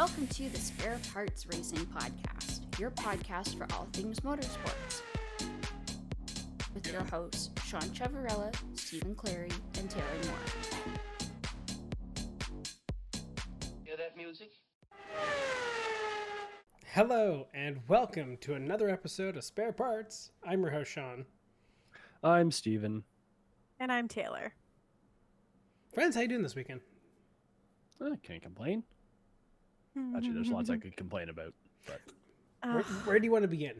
Welcome to the Spare Parts Racing Podcast, your podcast for all things motorsports. With your hosts, Sean Chavarella, Stephen Clary, and Taylor Moore. Hear that music? Hello, and welcome to another episode of Spare Parts. I'm your host, Sean. I'm Steven. And I'm Taylor. Friends, how you doing this weekend? I can't complain. Actually, there's lots I could complain about. But Where do you want to begin?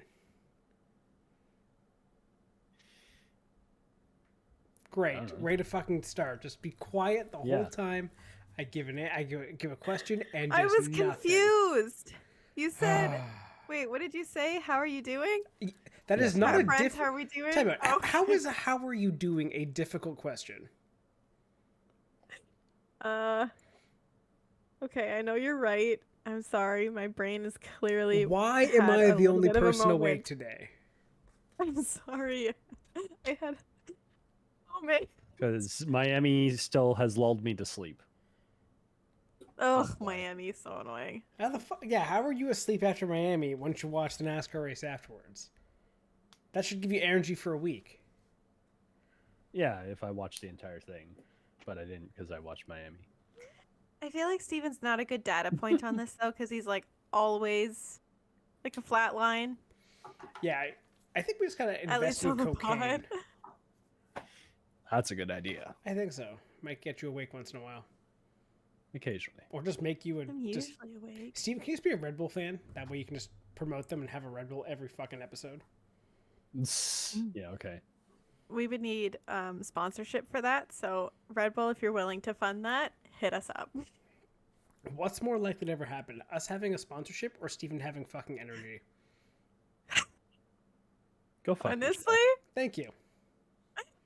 Great. Way to fucking start. Just be quiet the whole time. I give a question and just I was nothing. confused. You said, wait, what did you say? How are you doing? That is not Our a friends, how are we doing? Time out. Oh. How are you doing a difficult question? Okay, I know you're right. I'm sorry. My brain is clearly. Why am I the only person awake moment. today? I'm sorry. I had a moment. because Miami still has lulled me to sleep. Ugh, Miami is so annoying. How the fuck? Yeah, how are you asleep after Miami once you watch the NASCAR race afterwards? That should give you energy for a week. Yeah, if I watched the entire thing, but I didn't because I watched Miami. I feel like Steven's not a good data point on this though, because he's like always like a flat line. Yeah, I think we just gotta At least invest in on the cocaine. pod. That's a good idea. I think so. Might get you awake once in a while, Occasionally. or just make you I'm just. usually awake. Steve, can you just be a Red Bull fan? That way you can just promote them and have a Red Bull every fucking episode. Yeah, okay. We would need sponsorship for that. So Red Bull, if you're willing to fund that, hit us up. What's more likely to ever happen? Us having a sponsorship or Steven having fucking energy? Go fuck Honestly, Thank you.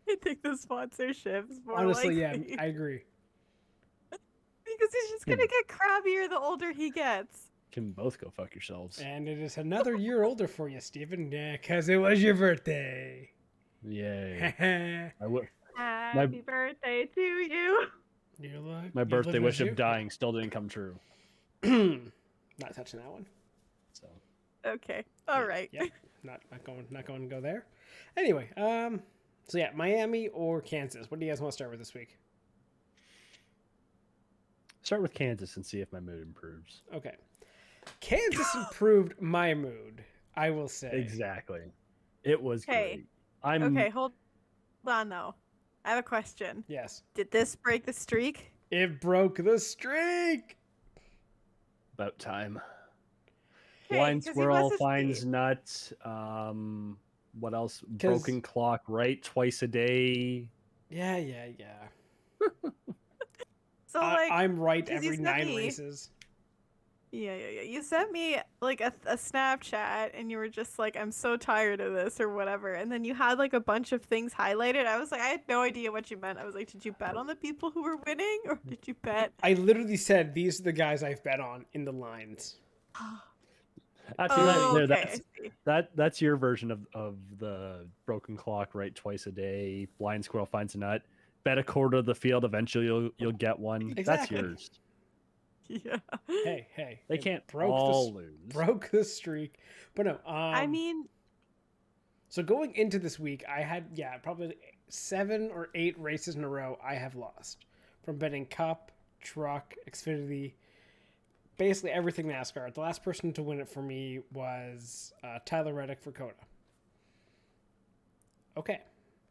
I think the sponsorship's more Honestly, yeah, likely. I agree. Because he's just gonna get crabbier the older he gets. Can both go fuck yourselves. And it is another year older for you, Steven. Yeah, because it was your birthday. Yay. You're Happy birthday to you. like, My you're birthday living wish as you. of dying still didn't come true. Not touching that one. So Okay. All right. Yep. Not going to go there. Anyway, so yeah, Miami or Kansas. What do you guys want to start with this week? start with Kansas and see if my mood improves. Okay. Kansas improved my mood, I will say. Exactly. It was Okay. great. Okay, hold on though. I have a question. Yes. Did this break the streak? It broke the streak. About time. Okay, Blind 'cause he squirrel was a finds thief. nut. What else? Broken clock, right? Twice a day. Yeah. So like, I'm right 'cause you every sent 9 me- races. yeah. You sent me like a Snapchat, and you were just like, "I'm so tired of this" or whatever. And then you had like a bunch of things highlighted. I was like, I had no idea what you meant. I was like, did you bet on the people who were winning, or did you bet? I literally said these are the guys I've bet on in the lines. Actually, Oh, there, okay. I see. that's your version of the broken clock, right? Twice a day. Blind squirrel finds a nut. Bet a quarter of the field. Eventually, you'll get one. That's Exactly. yours. Yeah. Hey. They it can't broke all lose. broke the streak. But no, I mean, so going into this week, I had probably 7 or 8 races in a row I have lost from betting Cup, Truck, Xfinity, basically everything NASCAR. The last person to win it for me was Tyler Reddick for Coda. Okay,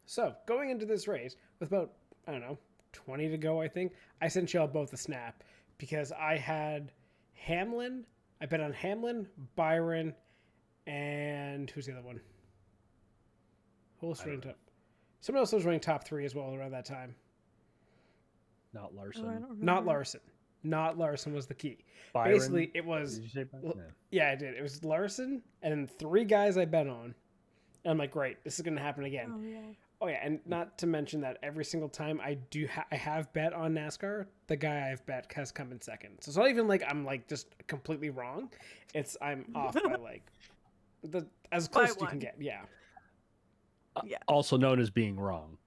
so going into this race with about 20 to go, I think I sent y'all both a snap because I had Hamlin. I bet on Hamlin, Byron, and who's the other one? Who else running top? Someone else was running top 3 as well around that time. Not oh, I Larson. don't remember. Not Larson. Not Larson was the key. Byron? Basically, it was. Did you say Byron? well, No. Yeah, I did. It was Larson and then 3 guys I bet on. And I'm like, great, this is going to happen again. Oh yeah. Oh yeah, and not to mention that every single time I have bet on NASCAR, the guy I've bet has come in second. So it's not even like I'm like just completely wrong. It's I'm off by like as By close as you can one. get. Yeah. Yeah. Also known as being wrong.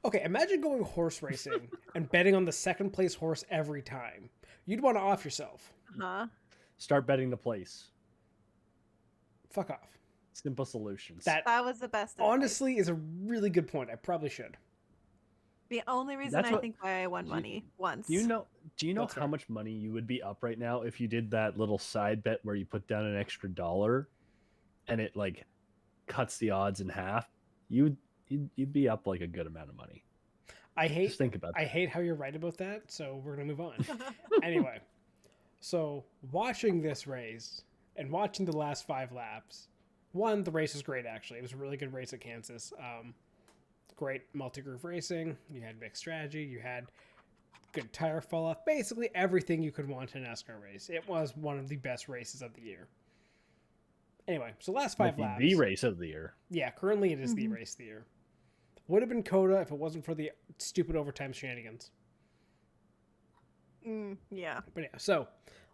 Okay, imagine going horse racing and betting on the second place horse every time. You'd want to off yourself. Huh? Start betting the place. Fuck off. Simple solutions. That was the best advice. honestly is a really good point. I probably should. The only reason That's I what- think why I won money once. Do you know That's how fair. much money you would be up right now if you did that little side bet where you put down an extra $1 and it like cuts the odds in half? You'd be up like a good amount of money. I hate Just think about that. I hate how you're right about that, so we're gonna move on. Anyway, so watching this race and watching the last 5 laps, one, the race was great actually. It was a really good race at Kansas. Great multi-groove racing. You had mixed strategy. You had good tire fall off. Basically everything you could want in a NASCAR race. It was one of the best races of the year. Anyway, so last 5 Might laps. be the race of the year. Yeah, currently it is the race of the year. Would have been Coda if it wasn't for the stupid overtime shenanigans. Yeah. But yeah, so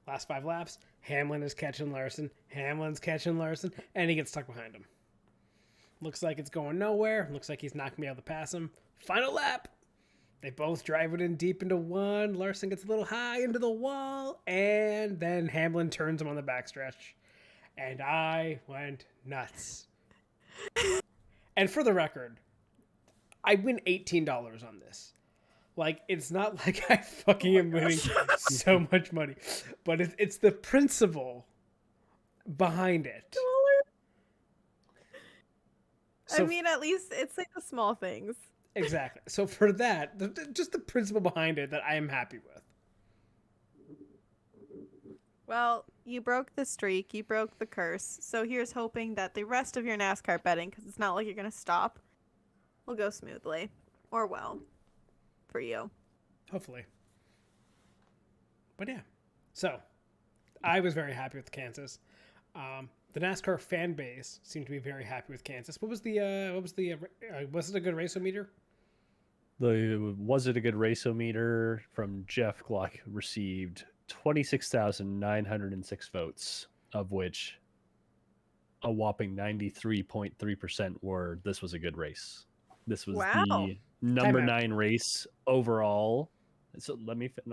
last 5 laps, Hamlin is catching Larson. Hamlin's catching Larson, and he gets stuck behind him. Looks like it's going nowhere. Looks like he's not going to be able to pass him. Final lap. They both drive it in deep into one. Larson gets a little high into the wall, and then Hamlin turns him on the backstretch. And I went nuts. And for the record, I win $18 on this. Like, it's not like I fucking am winning so much money, but it's the principle behind it. So, I mean, at least it's like the small things. exactly. So for that, just the principle behind it that I am happy with. Well, you broke the streak, you broke the curse, so here's hoping that the rest of your NASCAR betting, because it's not like you're going to stop, will go smoothly. Or well. For you. Hopefully. But yeah. So, I was very happy with Kansas. The NASCAR fan base seemed to be very happy with Kansas. Was it a good race-o-meter? Was it a good race-o-meter from Jeff Gluck received 26,906 votes, of which a whopping 93.3% were this was a good race. This was the number 9 race overall. So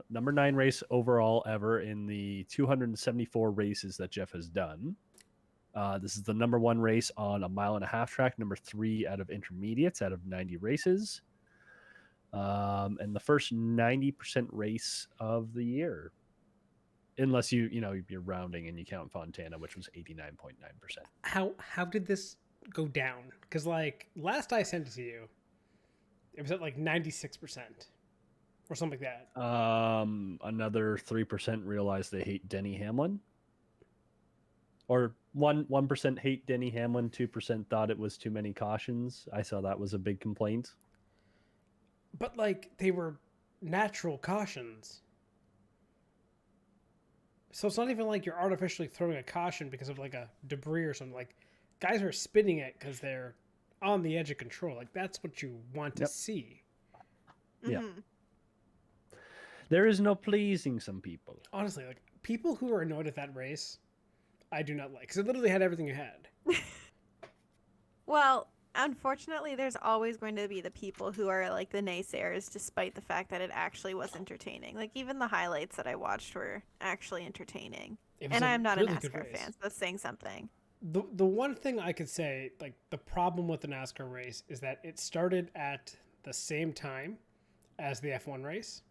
number 9 race overall ever in the 274 races that Jeff has done. This is the number 1 race on a 1.5-mile track, number 3 out of intermediates out of 90 races. And the first 90% race of the year. Unless you're rounding and you count Fontana, which was 89.9%. How did this go down? Because like last I sent it to you, it was at like 96% or something like that. Another 3% realized they hate Denny Hamlin. Or 1% hate Denny Hamlin, 2% thought it was too many cautions. I saw that was a big complaint. But like they were natural cautions. So it's not even like you're artificially throwing a caution because of like a debris or something. Like guys are spinning it because they're on the edge of control. Like that's what you want to see. Yeah. There is no pleasing some people. Honestly, like people who are annoyed at that race, I do not like. Because it literally had everything you had. Well, unfortunately, there's always going to be the people who are like the naysayers, despite the fact that it actually was entertaining. Like even the highlights that I watched were actually entertaining. And I am not really a good NASCAR race. fan, so that's saying something. The one thing I could say, like the problem with the NASCAR race is that it started at the same time as the F1 race.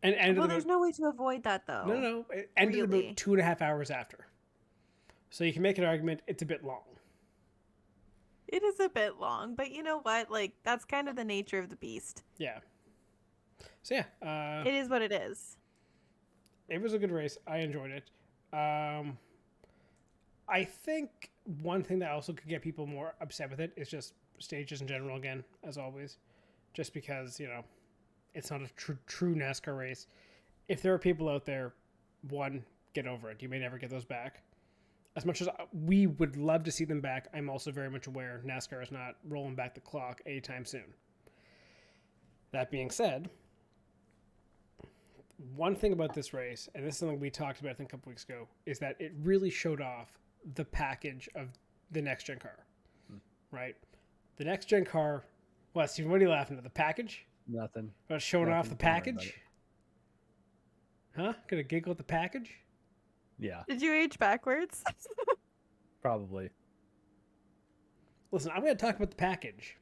And ended Well, there's no way to avoid that, though. No. It ended Really? about 2.5 hours after. So you can make an argument it's a bit long. It is a bit long, but you know what? Like, that's kind of the nature of the beast. Yeah. So yeah. It is what it is. It was a good race. I enjoyed it. I think one thing that also could get people more upset with it is just stages in general again, as always. Just because, it's not a true NASCAR race. If there are people out there, one, get over it. You may never get those back. As much as we would love to see them back, I'm also very much aware NASCAR is not rolling back the clock anytime soon. That being said, one thing about this race, and this is something we talked about I think a couple weeks ago, is that it really showed off the package of the next-gen car. Right? The next-gen car... What, Steven, what are you laughing at? The package? Nothing. About showing off the Nothing. Don't worry about package? Huh? Gonna giggle at the package? Yeah, Did you age backwards? probably. Listen, I'm going to talk about the package,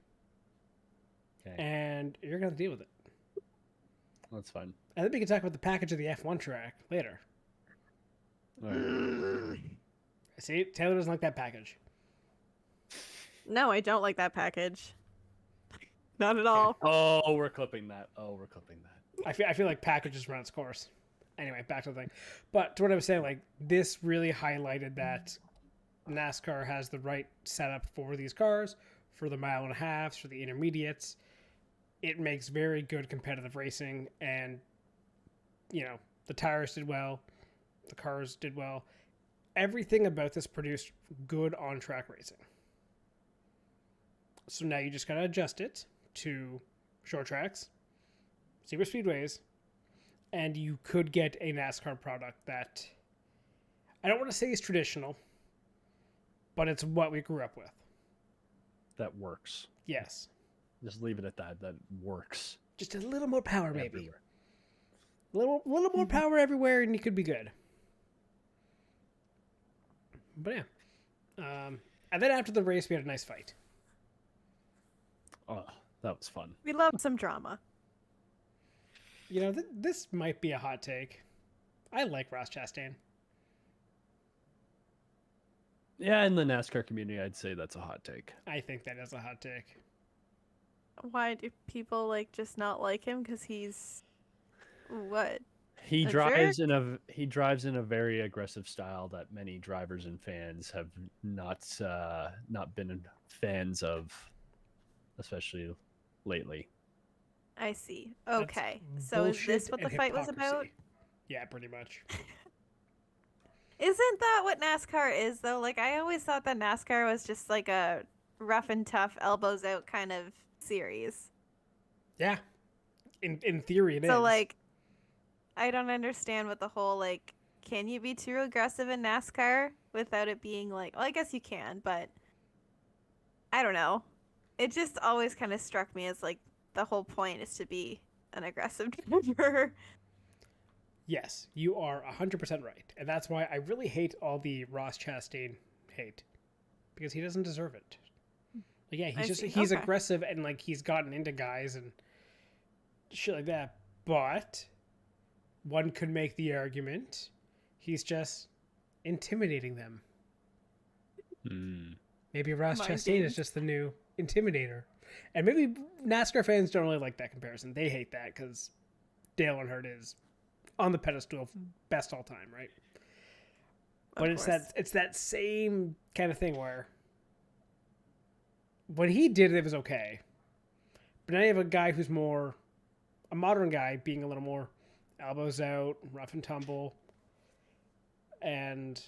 Okay, and you're going to deal with it. that's fine. And then we can talk about the package of the F1 track later. All right. See, Taylor doesn't like that package. No, I don't like that package. Not at all. Oh, we're clipping that. I feel like packages run its course. Anyway, back to the thing. But to what I was saying, like, this really highlighted that NASCAR has the right setup for these cars, for the mile and a half, for the intermediates. It makes very good competitive racing, and, you know, the tires did well, the cars did well. Everything about this produced good on-track racing. So now you just got to adjust it to short tracks, super speedways, and you could get a NASCAR product that I don't want to say is traditional, but it's what we grew up with. That works. Yes. Just leave it at that. That works. Just a little more power, maybe. Everywhere. A little more power everywhere, and you could be good. But yeah. And then after the race, we had a nice fight. Oh, that was fun. We love some drama. You know, this might be a hot take. I like Ross Chastain. Yeah, in the NASCAR community, I'd say that's a hot take. I think that is a hot take. Why do people like just not like him? Because he's what? He A drives in a very aggressive style that many drivers and fans have not been fans of, especially lately. I see. That's Okay. So is this bullshit what the and fight was about? hypocrisy. Yeah, pretty much. Isn't that what NASCAR is though? Like I always thought that NASCAR was just like a rough and tough, elbows out kind of series. Yeah. In theory, it is. So like I don't understand what the whole like can you be too aggressive in NASCAR without it being like well I guess you can, but I don't know. It just always kind of struck me as like the whole point is to be an aggressive driver. Yes, you are 100% right. And that's why I really hate all the Ross Chastain hate. Because he doesn't deserve it. Like, yeah, he's Okay. aggressive and like he's gotten into guys and shit like that. But one could make the argument he's just intimidating them. Maybe Ross Mind Chastain is games. just the new intimidator. And maybe NASCAR fans don't really like that comparison. They hate that because Dale Earnhardt is on the pedestal of best all time, right? But Of course. it's that same kind of thing where when he did it was okay. But now you have a guy who's more a modern guy being a little more elbows out, rough and tumble. And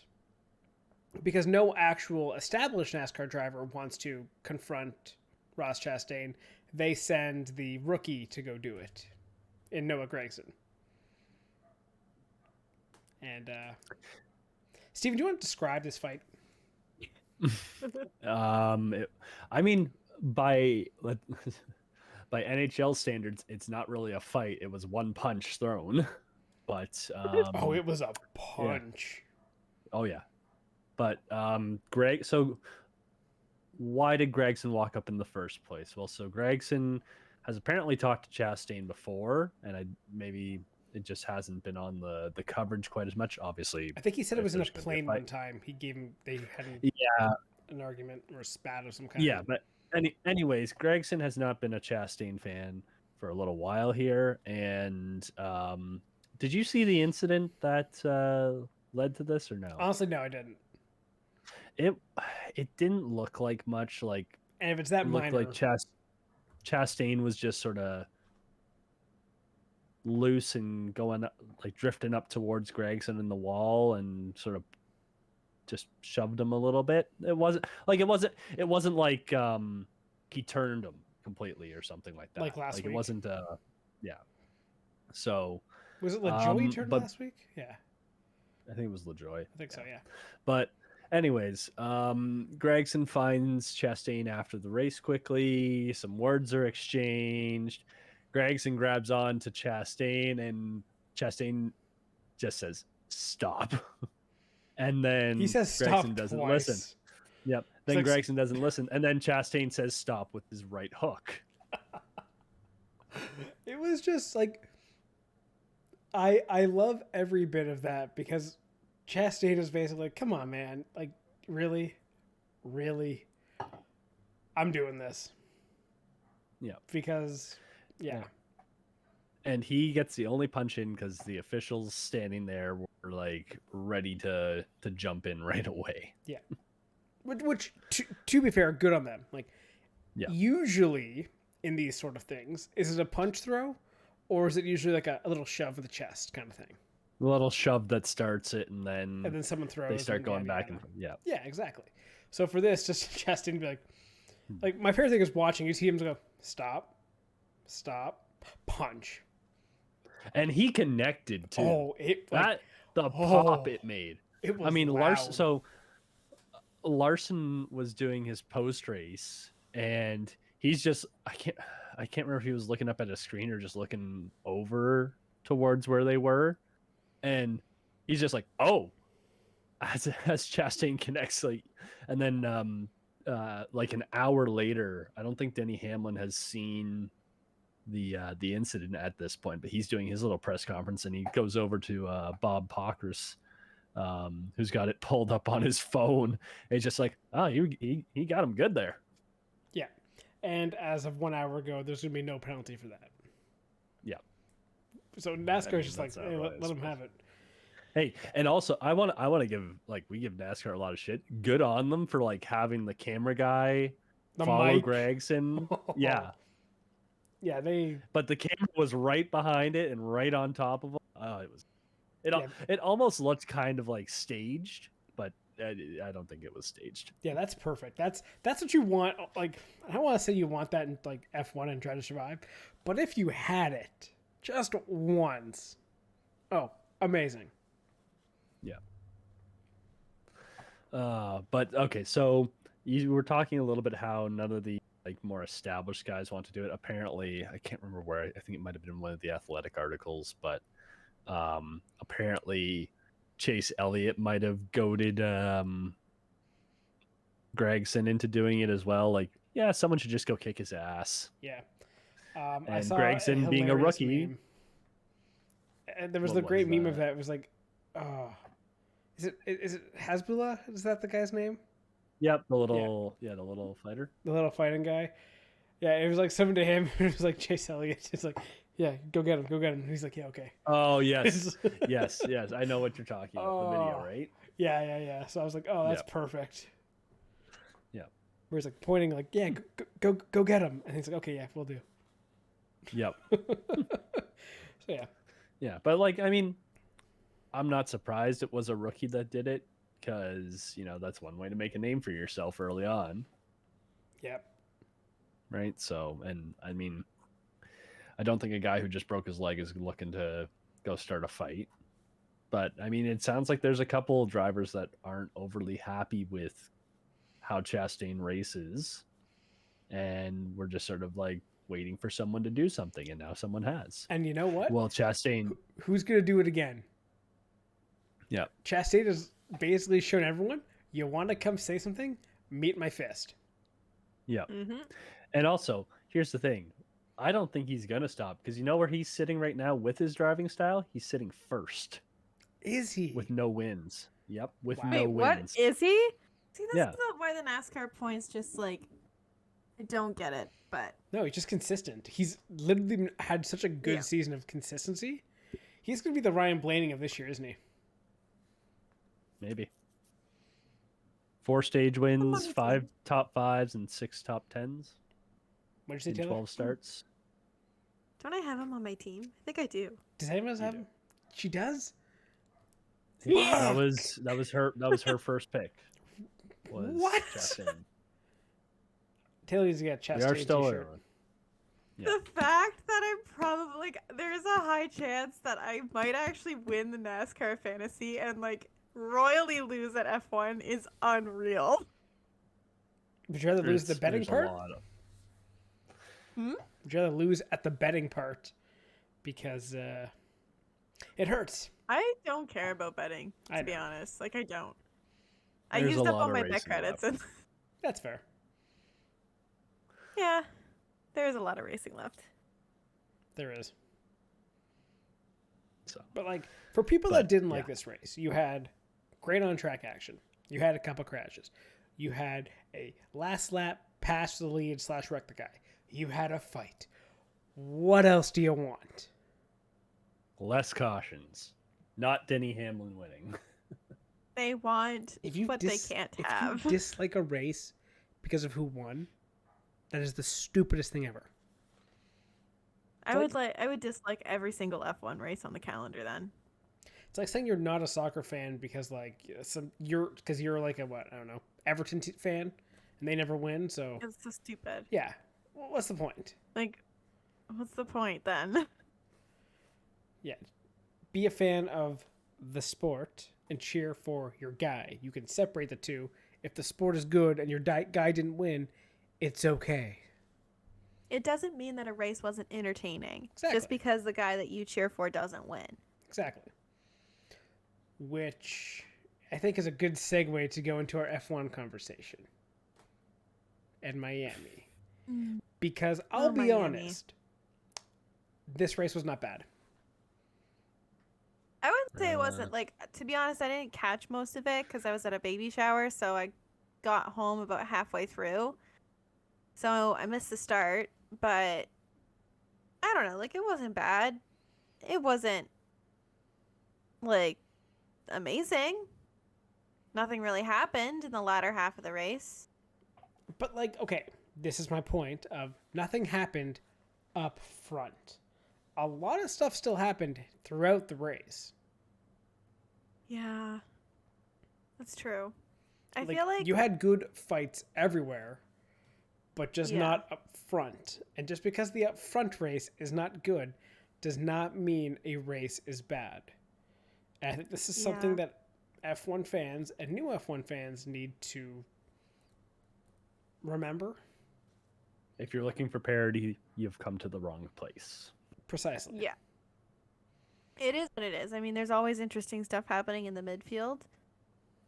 because no actual established NASCAR driver wants to confront Ross Chastain, they send the rookie to go do it in Noah Gragson. And Steven, do you want to describe this fight? I mean, by NHL standards, it's not really a fight. It was one punch thrown, but Oh, it was a punch. oh yeah, but Greg. So why did Gregson walk up in the first place? Well, so Gregson has apparently talked to Chastain before, and maybe it just hasn't been on the coverage quite as much. Obviously, I think he said it was in a there's gonna be a plane fight. one time. He gave him they had Yeah, an argument or a spat of some kind. yeah, but anyways, Gregson has not been a Chastain fan for a little while here, and did you see the incident that led to this or no? Honestly, no, I didn't. It didn't look like much. Like And if it's that it looked minor, like Chastain was just sort of loose and going like drifting up towards Gregson in the wall and sort of just shoved him a little bit. It wasn't like he turned him completely or something like that. Like last week? It wasn't yeah. So was it LaJoy you turned but- last week? Yeah, I think it was LaJoy. I think so. Yeah. But anyways, Gregson finds Chastain after the race quickly. Some words are exchanged. Gregson grabs on to Chastain, and Chastain just says, "Stop." And then He says stop Gregson doesn't twice. listen. Yep. Then like- Gregson doesn't listen. And then Chastain says stop with his right hook. It was just like I love every bit of that because Chastain is basically like, come on, man. Like, really? I'm doing this. Yeah. Because, yeah. And he gets the only punch in because the officials standing there were like ready to jump in right away. Yeah. Which to be fair, good on them. Like, usually in these sort of things, is it a punch throw or is it usually like a little shove with the chest kind of thing? A little shove that starts it and then someone throws. They start going back and and yeah. Yeah, exactly. So for this, just Chastain be like my favorite thing is watching. You see him go stop, punch, and he connected too. Oh, pop it made. It was. I mean, loud. Larson was doing his post race, and he's just I can't remember if he was looking up at a screen or just looking over towards where they were, and he's just like, oh, as Chastain connects, like, and then like an hour later, I don't think Denny Hamlin has seen the incident at this point, but he's doing his little press conference and he goes over to Bob Pockris, who's got it pulled up on his phone. And he's just like, oh, he got him good there. Yeah, and as of 1 hour ago, there's gonna be no penalty for that. Yeah. So NASCAR is just like, hey, let him have it. Hey, and also I want to give we give NASCAR a lot of shit. Good on them for like having the camera guy follow mic. Gregson. Yeah. Yeah, But the camera was right behind it and right on top of him. Oh, it almost looked kind of like staged, but I don't think it was staged. Yeah, that's perfect. That's what you want. Like, I don't want to say you want that in like F1 and Try to Survive, but if you had it just once, oh, amazing. Yeah. But okay, so you were talking a little bit how none of the like more established guys want to do it. Apparently, I can't remember where. I think it might have been one of the Athletic articles, but apparently Chase Elliott might have goaded Gregson into doing it as well. Like, yeah, someone should just go kick his ass. Yeah. And Gregson being a rookie. Meme. And there was the great meme of that. It was like, oh, is it Hasbullah? Is that the guy's name? Yep, the little fighter. The little fighting guy. Yeah, it was like someone to him. It was like Chase Elliott. It's like, yeah, go get him. And he's like, yeah, okay. Oh, yes. yes. I know what you're talking about. The video, right? Yeah. So I was like, oh, that's perfect. Yeah. Where he's like pointing like, yeah, go get him. And he's like, okay, yeah, we'll do. Yep. So, yeah. Yeah, but like, I mean, I'm not surprised it was a rookie that did it because, that's one way to make a name for yourself early on. Yep. Right? So, and I mean, I don't think a guy who just broke his leg is looking to go start a fight. But, I mean, it sounds like there's a couple of drivers that aren't overly happy with how Chastain races. And we're just sort of like waiting for someone to do something. And now someone has. And you know what? Well, Chastain. Who's going to do it again? Yeah. Chastain has basically shown everyone, you want to come say something? Meet my fist. Yeah. Mm-hmm. And also, here's the thing. I don't think he's going to stop because you know where he's sitting right now with his driving style? He's sitting first. Is he? With no wins. Yep, with Wow. no Wait, what? wins. Is he? See, that's Yeah. not why the NASCAR points just like, I don't get it, but. No, he's just consistent. He's literally had such a good season of consistency. He's going to be the Ryan Blaney of this year, isn't he? Maybe. 4 stage wins, 5 top 5s, and 6 top 10s. What did you say, in Taylor? 12 starts. Don't I have him on my team? I think I do. Does anyone else have him? She does? That was her first pick. Was What? Chastain. Taylor needs to get a We are Chastain still t-shirt. early. Yeah. The fact that I'm probably like, there's a high chance that I might actually win the NASCAR fantasy and like royally lose at F1 is unreal. Would you rather lose the betting There's a part? lot of- Would you rather lose at the betting part? Because It hurts. I don't care about betting, I to be know. honest. Like, I don't. I There's used a up lot all of my bet racing credits. left. And That's fair. yeah, there's a lot of racing left. There is. So But like for people But, that didn't like yeah. this race, you had great on track action. You had a couple crashes. You had a last lap pass to the lead / wreck the guy. You had a fight. What else do you want? Less cautions. Not Denny Hamlin winning. They want what they can't have. If you dislike a race because of who won, that is the stupidest thing ever. I would dislike every single F1 race on the calendar then. It's like saying you're not a soccer fan because you're like a what, I don't know, Everton fan and they never win, so It's so stupid. yeah. Well, what's the point? Like, what's the point then? Yeah. Be a fan of the sport and cheer for your guy. You can separate the two. If the sport is good and your guy didn't win, it's okay. It doesn't mean that a race wasn't entertaining Exactly. just because the guy that you cheer for doesn't win. Exactly. Which I think is a good segue to go into our F1 conversation and Miami. Because I'll be Miami. honest, this race was not bad. I wouldn't say it wasn't, like, to be honest, I didn't catch most of it because I was at a baby shower, so I got home about halfway through. So I missed the start, but I don't know, like, it wasn't bad. It wasn't, like, amazing. Nothing really happened in the latter half of the race. But like, okay, this is my point of nothing happened up front. A lot of stuff still happened throughout the race. Yeah, that's true. I feel like you had good fights everywhere, but just Yeah. not up front. And just because the up front race is not good does not mean a race is bad. And I think this is something Yeah. that F1 fans and new F1 fans need to remember. If you're looking for parity, you've come to the wrong place. Precisely. Yeah. It is what it is. I mean, there's always interesting stuff happening in the midfield.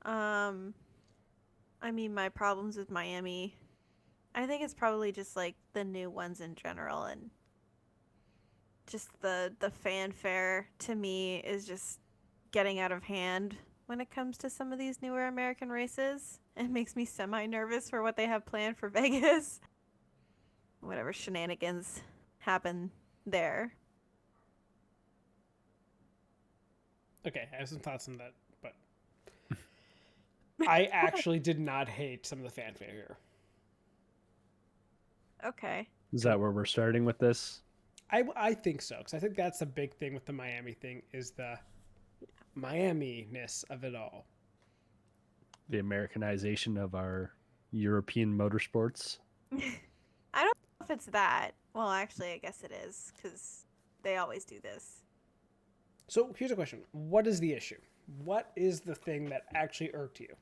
I mean, my problems with Miami, I think it's probably just like the new ones in general, and just the fanfare to me is just getting out of hand when it comes to some of these newer American races. It makes me semi-nervous for what they have planned for Vegas. Whatever shenanigans happen there. Okay, I have some thoughts on that, but I actually did not hate some of the fanfare here. Okay. Is that where we're starting with this? I think so, because I think that's the big thing with the Miami thing is the Miami-ness of it all. The Americanization of our European motorsports? I don't know if it's that. Well, actually, I guess it is, because they always do this. So here's a question. What is the issue? What is the thing that actually irked you?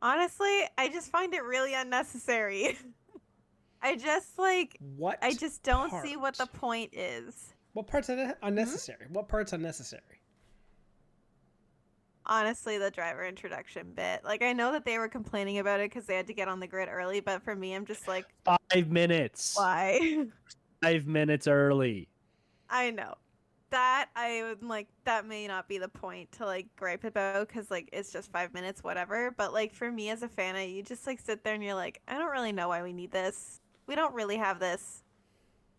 Honestly, I just find it really unnecessary. I just don't see what the point is. What part's unnecessary? What part's unnecessary? Honestly, the driver introduction bit. Like, I know that they were complaining about it because they had to get on the grid early, but for me, I'm just like, 5 minutes. why? 5 minutes early. I know. That, I would like, that may not be the point to, like, gripe about because, like, it's just 5 minutes, whatever. But, like, for me as a fan, you just, like, sit there and you're like, I don't really know why we need this. We don't really have this.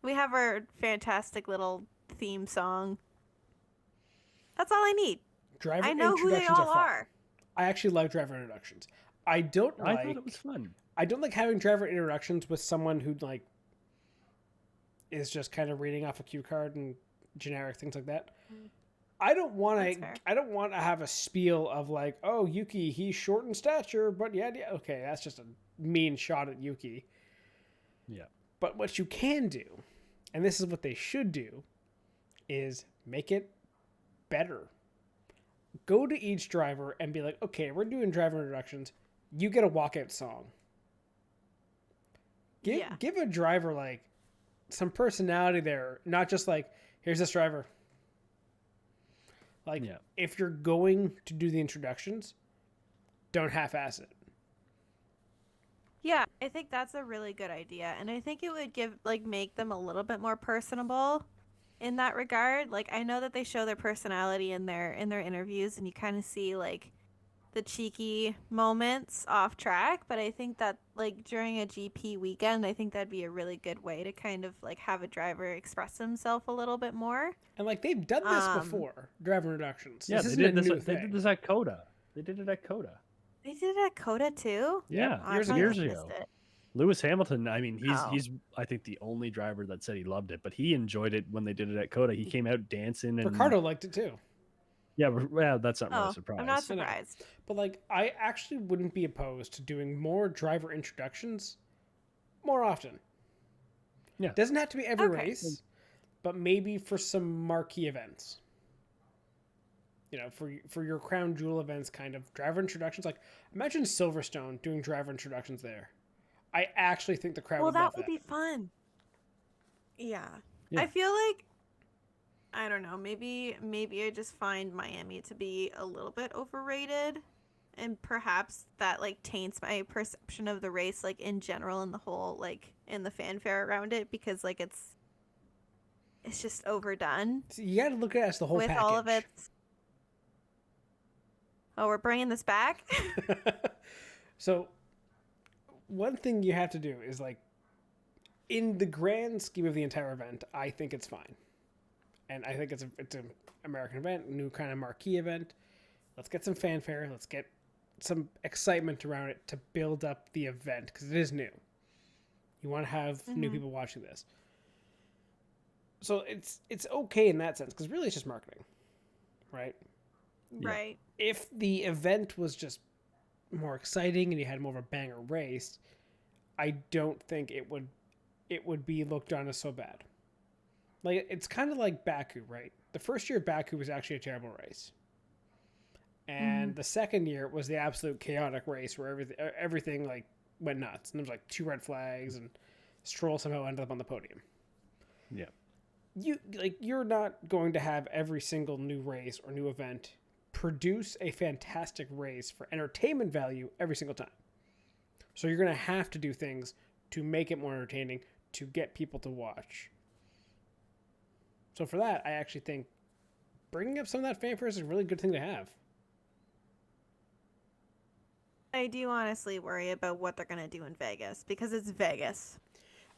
We have our fantastic little theme song. That's all I need. Driver I know who they introductions all fun. are. I actually like driver introductions. I thought it was fun. I don't like having driver introductions with someone who like is just kind of reading off a cue card and generic things like that. I don't want to have a spiel of like, oh, Yuki, he's short in stature, but yeah, okay, that's just a mean shot at Yuki. Yeah. But what you can do, and this is what they should do, is make it better. Go to each driver and be like, okay, we're doing driver introductions. You get a walkout song. Give a driver like some personality there, not just like, here's this driver. Like, Yeah. if you're going to do the introductions, don't half-ass it. Yeah, I think that's a really good idea, and I think it would make them a little bit more personable in that regard. Like, I know that they show their personality in their interviews, and you kind of see like the cheeky moments off track, but I think that like during a GP weekend, I think that'd be a really good way to kind of like have a driver express himself a little bit more. And like they've done this before, driver introductions. Yeah, this they isn't did a this. new They thing. did this at Coda. They did it at Coda. They did it at Coda too. Yeah, Oh, I years probably years missed ago. it. Lewis Hamilton. I mean, Oh. he's I think the only driver that said he loved it, but he enjoyed it when they did it at Coda. He came out dancing and Ricardo liked it too. Yeah, well, that's not really a Oh, surprise. I'm not I know. surprised. But like, I actually wouldn't be opposed to doing more driver introductions more often. Yeah. It doesn't have to be every Okay. race, but maybe for some marquee events. You know, for your crown jewel events, kind of driver introductions. Like, imagine Silverstone doing driver introductions there. I actually think the crowd Well, would love that would be fun. Yeah. Yeah. I feel like I don't know, maybe I just find Miami to be a little bit overrated, and perhaps that like taints my perception of the race like in general and the whole like in the fanfare around it, because like it's just overdone So you got to look at it as the whole with package. all of its. Oh, we're bringing this back? So, one thing you have to do is like, in the grand scheme of the entire event, I think it's fine, and I think it's an American event, new kind of marquee event. Let's get some fanfare. Let's get some excitement around it to build up the event, because it is new. You want to have new people watching this, so it's okay in that sense, because really it's just marketing, right? Right. If the event was just more exciting and you had more of a banger race, I don't think it would be looked on as so bad. Like, it's kind of like Baku, right? The first year of Baku was actually a terrible race, and the second year was the absolute chaotic race where everything like went nuts, and there was like 2 red flags, and Stroll somehow ended up on the podium. Yeah. You're not going to have every single new race or new event produce a fantastic race for entertainment value every single time. So you're going to have to do things to make it more entertaining, to get people to watch. So for that, I actually think bringing up some of that fanfare is a really good thing to have. I do honestly worry about what they're going to do in Vegas, because it's Vegas.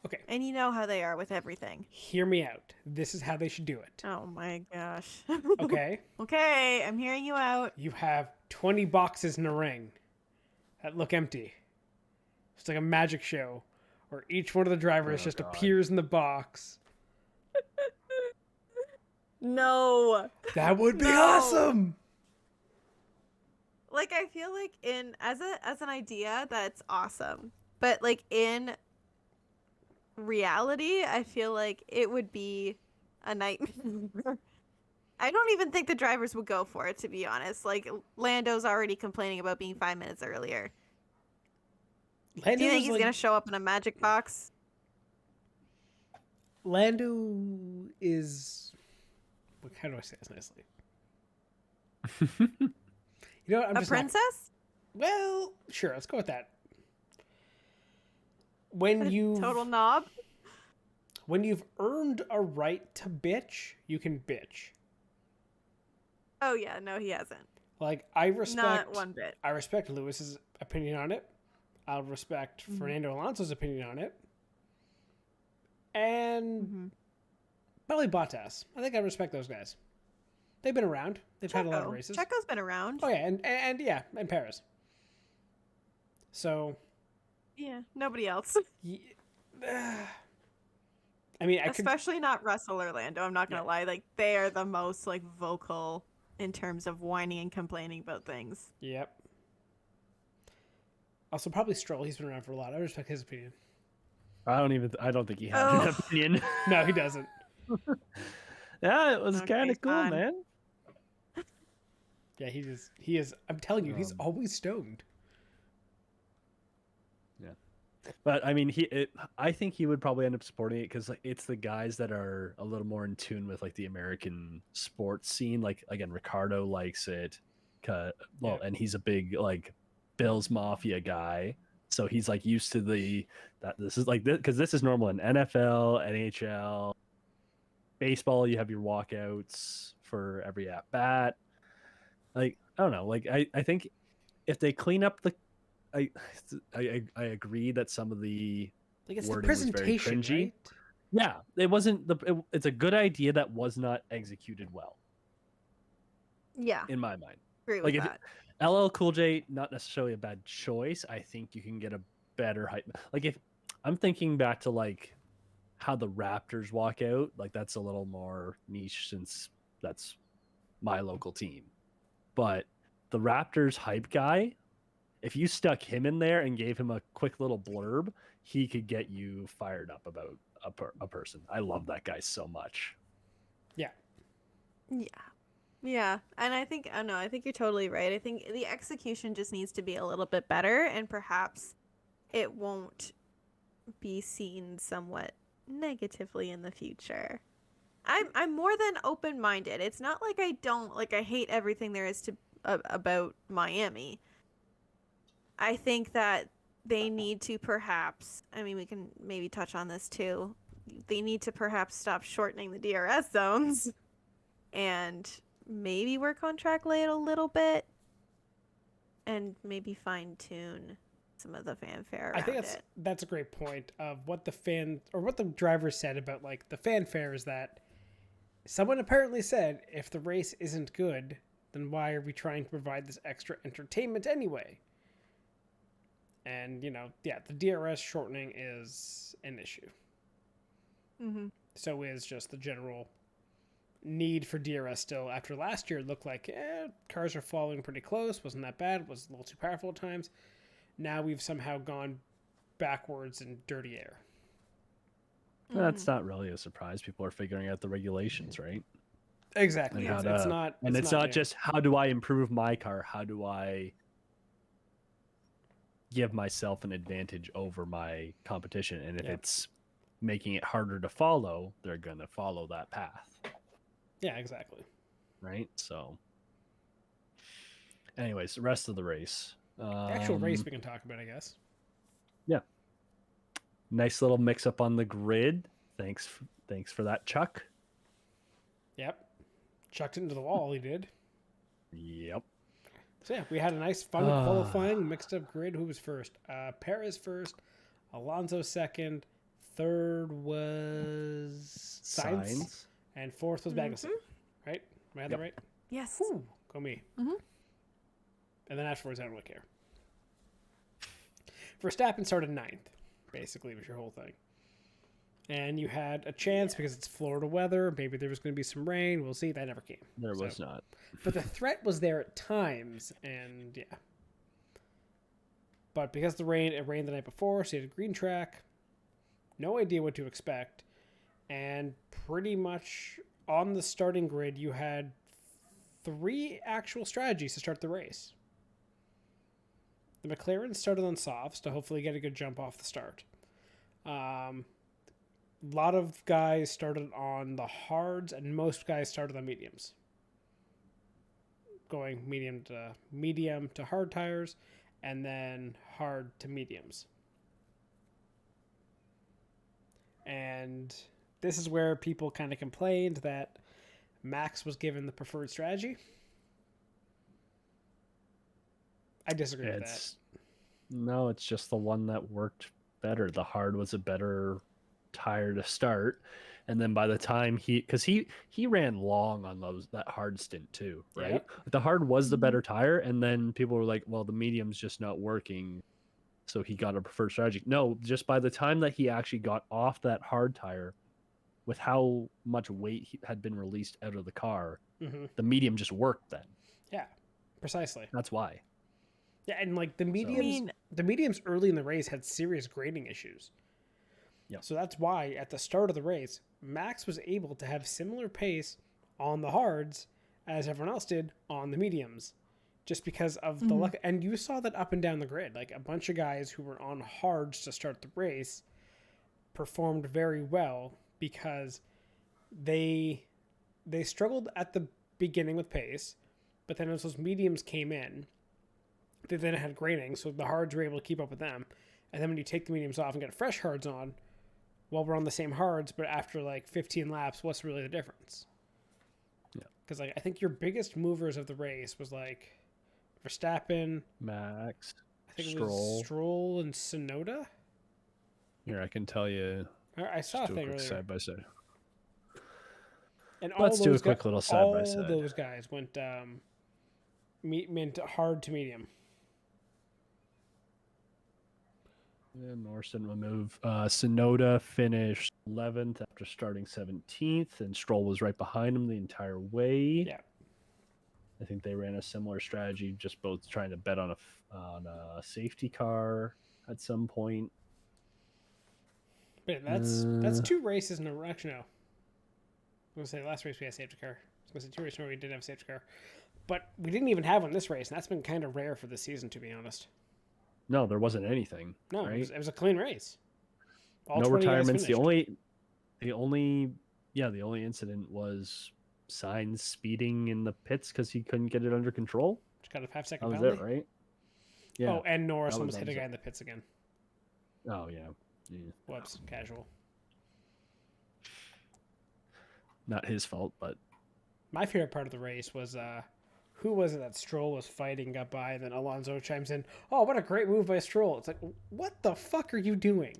Okay, And you know how they are with everything. hear me out. This is how they should do it. Oh my gosh. Okay? Okay, I'm hearing you out. You have 20 boxes in a ring that look empty. It's like a magic show where each one of the drivers Oh, just God. appears in the box. No. That would be No. awesome. Like, I feel like as an idea, that's awesome. But like in reality, I feel like it would be a nightmare. I don't even think the drivers would go for it, to be honest. Like, Lando's already complaining about being 5 minutes earlier. Lando Do you think is he's like- gonna show up in a magic box? Lando is. How do I say this nicely? You know what? I'm A just not- princess? Well, sure. Let's go with that. When you Total knob? when you've earned a right to bitch, you can bitch. Oh yeah, no, he hasn't. Like, I respect. Not one bit. I respect Lewis's opinion on it. I'll respect Fernando Alonso's opinion on it. And probably Bottas. I think I respect those guys. They've been around. They've had a lot of races. Checo's been around. Oh yeah, and yeah, and Paris. So, Yeah, nobody else. I mean, I could. Especially not Russell or Lando. I'm not gonna lie. Like, they are the most like vocal in terms of whining and complaining about things. Yep. Also, probably Stroll. He's been around for a lot. I respect his opinion. I don't think he had an Oh. opinion. No, he doesn't. Yeah, it was Okay, kind of cool, fine. man. Yeah, he is. I'm telling you, he's always stoned. Yeah. But I mean, I think he would probably end up supporting it because it's the guys that are a little more in tune with like the American sports scene. Like again, Ricardo likes it, and he's a big like Bills Mafia guy, so he's like used to that this is like this because this is normal in NFL, NHL, baseball. You have your walkouts for every at bat. Like I don't know, like I think if they clean up the I agree that some of the Like it's the wording was very presentation, cringy. right? Yeah, it wasn't it's a good idea that was not executed well Yeah, in my mind. agree with that. LL Cool J, not necessarily a bad choice. I think you can get a better hype. Like if I'm thinking back to like how the Raptors walk out, like that's a little more niche since that's my local team. But the Raptors hype guy, if you stuck him in there and gave him a quick little blurb, he could get you fired up about a person. I love that guy so much. Yeah. Yeah, and I think you're totally right. I think the execution just needs to be a little bit better, and perhaps it won't be seen somewhat negatively in the future. I'm more than open-minded. It's not like I hate everything there is to about Miami. I think that they need to perhaps, I mean, we can maybe touch on this too. They need to perhaps stop shortening the DRS zones and maybe work on track layout a little bit and maybe fine tune some of the fanfare around I think that's a great point of what the drivers said about like the fanfare is that someone apparently said if the race isn't good, then why are we trying to provide this extra entertainment anyway? And, the DRS shortening is an issue. Mm-hmm. So is just the general need for DRS still. After last year, it looked like cars are following pretty close. Wasn't that bad. Was a little too powerful at times. Now we've somehow gone backwards in dirty air. That's not really a surprise. People are figuring out the regulations, right? Exactly. And it's not just how do I improve my car? How do I give myself an advantage over my competition? And if it's making it harder to follow, they're going to follow that path. Yeah, exactly. Right? So anyways, the rest of the race. The actual race we can talk about, I guess. Yeah. Nice little mix up on the grid. Thanks for that, Chuck. Yep. Chucked it into the wall, he did. Yep. So yeah, we had a nice fun qualifying, mixed up grid. Who was first? Perez first, Alonso second, third was Sainz, and fourth was Magnussen. Right? Am I at that right? Yes. Whew, go me. Mm-hmm. And then afterwards, I don't really care. Verstappen started ninth, basically, was your whole thing. And you had a chance because it's Florida weather. Maybe there was going to be some rain. We'll see. That never came. There was not. But the threat was there at times, and yeah. But because it rained the night before, so you had a green track. No idea what to expect. And pretty much on the starting grid, you had 3 actual strategies to start the race. The McLaren started on softs to hopefully get a good jump off the start. A lot of guys started on the hards, and most guys started on mediums. Going medium to hard tires, and then hard to mediums. And this is where people kind of complained that Max was given the preferred strategy. I disagree with that. No, it's just the one that worked better. The hard was a better tire to start, and then by the time he ran long on that hard stint too, right? Yeah. The hard was the better tire, and then people were like, well, the medium's just not working, so he got a preferred strategy. No, just by the time that he actually got off that hard tire, with how much weight had been released out of the car, the medium just worked then. Yeah, precisely. That's why. Yeah, and like the mediums early in the race had serious grading issues. Yeah. So that's why at the start of the race, Max was able to have similar pace on the hards as everyone else did on the mediums, just because of the luck. And you saw that up and down the grid. Like, a bunch of guys who were on hards to start the race performed very well because they struggled at the beginning with pace, but then as those mediums came in, they then had graining, so the hards were able to keep up with them. And then when you take the mediums off and get fresh hards on, well, we're on the same hards, but after like 15 laps, what's really the difference? Yeah. Because like I think your biggest movers of the race was like Verstappen, Max, I think Stroll. it was Stroll and Sonoda. Here, I can tell you. I saw a Let's do thing quick earlier. side by side. And Let's do a quick little side by all side. those guys went hard to medium. Yeah, Norris didn't remove. Sonoda finished 11th after starting 17th, and Stroll was right behind him the entire way. Yeah. I think they ran a similar strategy, just both trying to bet on a safety car at some point. But that's 2 races in a row. Actually, no. I was going to say last race we had a safety car. I was going to say 2 races where we didn't have a safety car. But we didn't even have one this race, and that's been kind of rare for this season, to be honest. No, there wasn't anything. No, right? it was a clean race. All no 20 guys retirements. The finished. only incident was Sainz speeding in the pits because he couldn't get it under control. Just got a 5-second That was penalty. it, right? Yeah. Oh, and Norris That almost was hit a it. guy in the pits again. Oh yeah. Whoops, casual. Not his fault, but My favorite part of the race was who was it that Stroll was fighting, got by, and then Alonso chimes in, "Oh, what a great move by Stroll." It's like, what the fuck are you doing?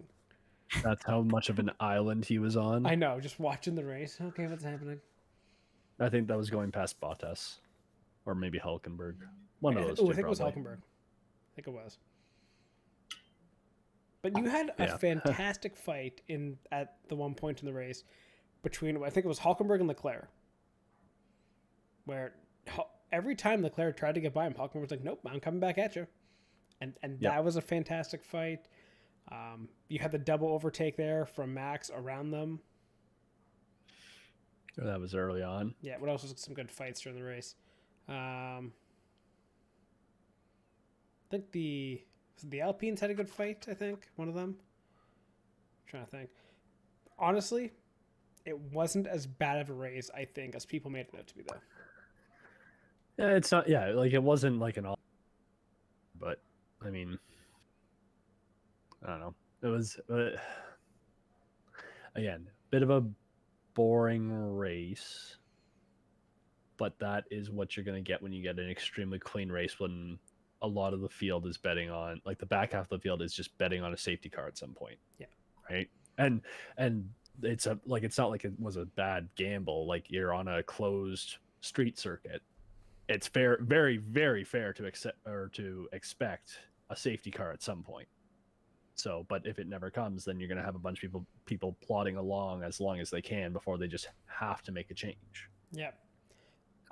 that's how much of an island he was on. I know, just watching the race. Okay, what's happening? I think that was going past Bottas, or maybe Hulkenberg. One of those. Oh, two, I think it was probably. Hulkenberg. I think it was. But you had a Yeah. fantastic fight at the one point in the race between, I think it was Hulkenberg and Leclerc, where every time Leclerc tried to get by him, Hulkenberg was like, "Nope, I'm coming back at you," and Yep. that was a fantastic fight. You had the double overtake there from Max around them. That was early on. Yeah, what else was some good fights during the race? I think the Alpines had a good fight, I think, one of them. I'm trying to think. Honestly, it wasn't as bad of a race, I think, as people made it out to be, though. Yeah, it's not. Yeah, like it wasn't like an all. But I mean, I don't know. It was again bit of a boring race, but that is what you're going to get when you get an extremely clean race when a lot of the field is betting on, like the back half of the field is just betting on a safety car at some point. Yeah. Right. And it's not like it was a bad gamble. Like you're on a closed street circuit. It's fair, very, very fair to accept or to expect a safety car at some point. So, but if it never comes, then you're going to have a bunch of people plodding along as long as they can before they just have to make a change. Yeah.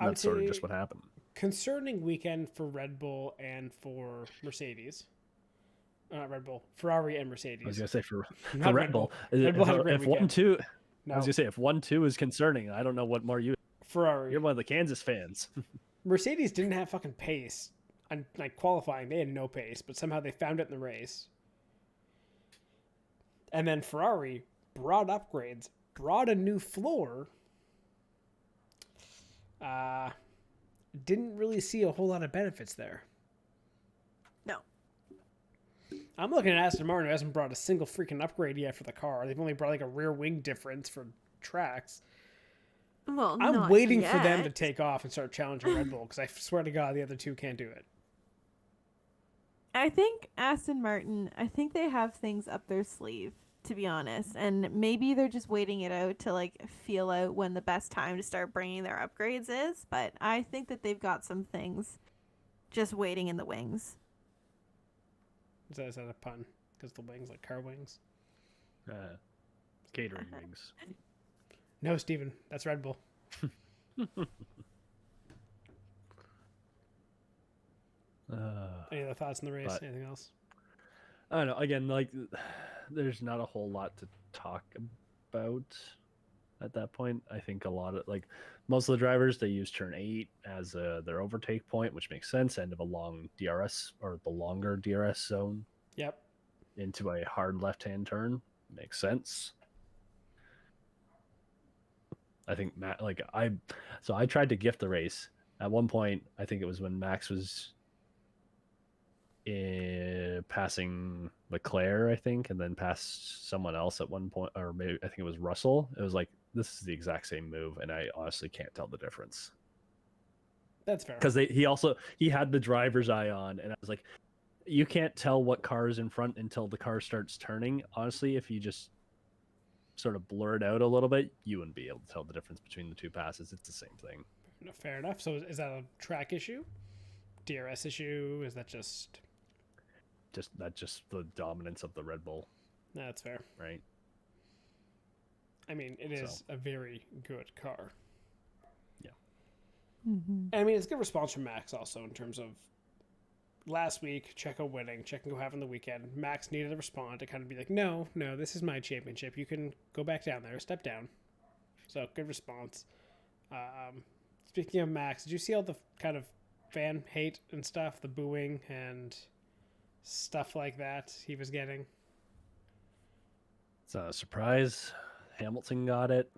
And that's sort of just what happened. Concerning weekend for Red Bull and for Mercedes. Not Red Bull, Ferrari and Mercedes. I was going to say for Not Red Bull. Red Bull had a great If weekend. 1-2, No, I was going to say if 1-2 is concerning, I don't know what more you. Ferrari. You're one of the Kansas fans. Mercedes didn't have fucking pace. On like qualifying, they had no pace, but somehow they found it in the race. And then Ferrari brought upgrades, brought a new floor. Didn't really see a whole lot of benefits there. No. I'm looking at Aston Martin, who hasn't brought a single freaking upgrade yet for the car. They've only brought like a rear wing difference for tracks. Well, I'm not waiting for them to yet. take off and start challenging Red Bull because I swear to God, the other two can't do it. I think Aston Martin, I think they have things up their sleeve, to be honest. And maybe they're just waiting it out to like feel out when the best time to start bringing their upgrades is. But I think that they've got some things just waiting in the wings. Is that a pun? Because the wings, like car wings? Catering wings. No, Steven, that's Red Bull. Any other thoughts on the race? But- Anything else? I don't know. Again, like, there's not a whole lot to talk about. at that point. I think a lot of most of the drivers, they use turn 8 as their overtake point, which makes sense. End of a long DRS or the longer DRS zone. Yep. Into a hard left-hand turn makes sense. I think I tried to gift the race at one point. I think it was when Max was passing Leclerc, I think, and then passed someone else at one point, or maybe I think it was Russell. It was like, this is the exact same move, and I honestly can't tell the difference. That's fair. Because he had the driver's eye on, and I was like, you can't tell what car is in front until the car starts turning. Honestly, if you just sort of blur it out a little bit, you wouldn't be able to tell the difference between the two passes. It's the same thing. No, fair enough. So is that a track issue? DRS issue? Is that just the dominance of the Red Bull? No, that's fair. Right? I mean, it is a very good car. Yeah. Mm-hmm. And I mean, it's good response from Max also in terms of last week, Checo winning, Checo having the weekend. Max needed to respond to kind of be like, no, this is my championship. You can go back down there, step down. So good response. Speaking of Max, did you see all the kind of fan hate and stuff, the booing and stuff like that he was getting? It's not a surprise. Hamilton got it.